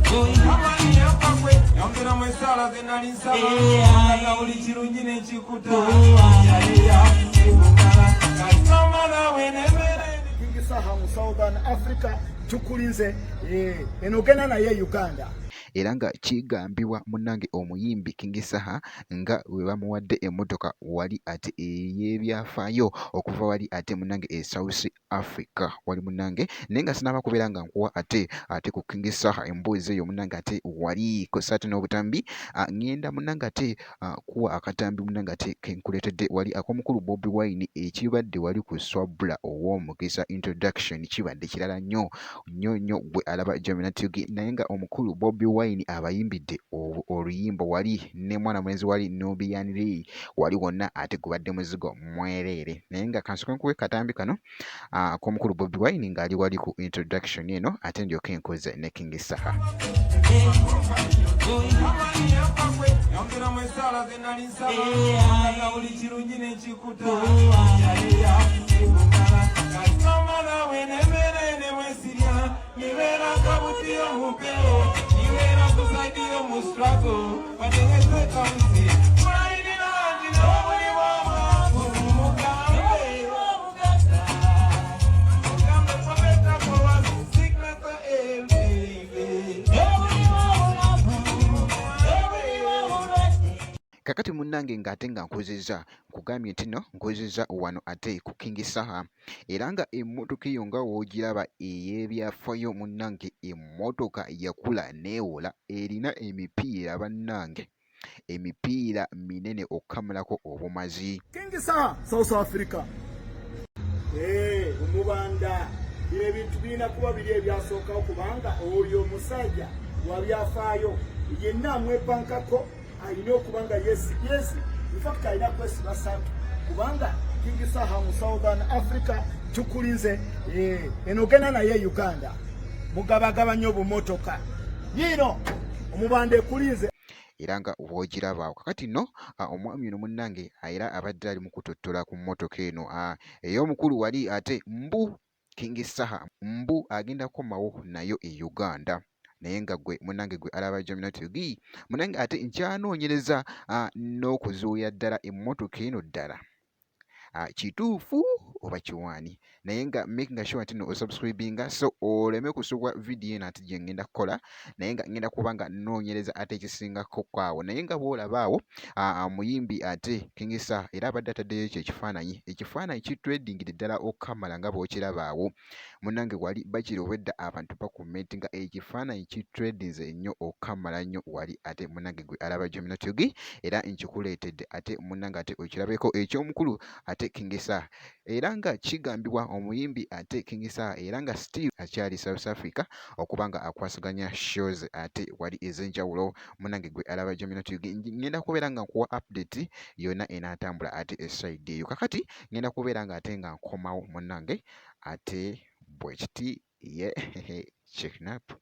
King Saha mu Southern Africa tukulinze enogena naye Uganda. Era nga kigambibwa munnange omuyimbi King Saha nga bwe bamuwadde emmotoka wali ate ey'ebyafaayo okuva wali ate munnange e South Africa wali munnange naye nga sinaba kubeera nga nkuwa ate ku King Saha emboozi eyo munnange ate wali kosa ate n'obutambi ngenda munnange ate kuwa akatambi munnange ate kenkuleetedde wali ak'omukulu Bobi Wine ekibadde wali ku Swabura owomukisa introduction kibadde kirala nnyo gwe alaba Nutty naye nga omukulu Bobi Wine abayimbidde oluyimba wali ne mwana mwenzi wali Nubian Li wali wonna ate gubadde muzigo mwereere naye nga kansoke nkuwe katambi kano ak'omukulu Bobi Wine ng'ali wali ku introduction eno ate ndyoke nkoze ne King Saha. Kakati munnange ng'ate nga nkozeza nkugambye nti no nkozeza wano ate ku King Saha era nga emmotoka eyo nga woogiraba ey'ebyafaayo munnange emmotoka yakula neewola erina emipiira bannange emipiira minene okkamulako obumazi. King Saha South Africa omubanda ebintu birina kuba biri ebyasookawo kubanga oyo omusajja wabyafaayo yenna amwepankako alina okubanga yes in fact alina kwesiba satu kubanga King Saha mu Southern Africa tukulinze enogena naye Uganda mugabagabanya obumotoka yino omubanda ekulinze era nga woogiraba kakati nno omwami ono munnange era abadde ali mu kutottola ku mmotoka eno ey'omukulu wali ate mbu King Saha mbu agenda kukomawo nayo e Uganda naye nga gwe munnange gwe alaba Nutty munnange ate nkyanoonyereza n'okuzuuya ddala emmotoka eno ddala kituufu oba kiwaani naye nga making sure nti no osubscribinga so oleme kusubwa vidiyo eno ate gye ngenda kukola naye nga ngenda kuba nga nnoonyereza ate ekisingako kwaawo naye nga bw'olaba awo muyimbi ate King Saha era abadde ataddeyo ekyo ekifaananyi kitwedingidde ddala okkamala nga bw'okiraba awo munnange wali bakirowedda abantu bakomenti nga ekifaananyi kitwedinze nnyo okkamala nnyo wali ate munnange gwe alaba Nutty era nkikuleetedde ate munnange ate okirabeko eky'omukulu ate King Saha era nga kigambibwa omuyimbi ate King Saha era nga still akyali South Africa okuba nga akwasaganya shows ate wali ez'enjawulo munnange gwe alaba Nutty ngenda kubeera nga nkuwa update yonna enaatambula ate eside eyo kakati ngenda kubeera nga ate nga nkomawo munnange ate bwe kiti ye check up.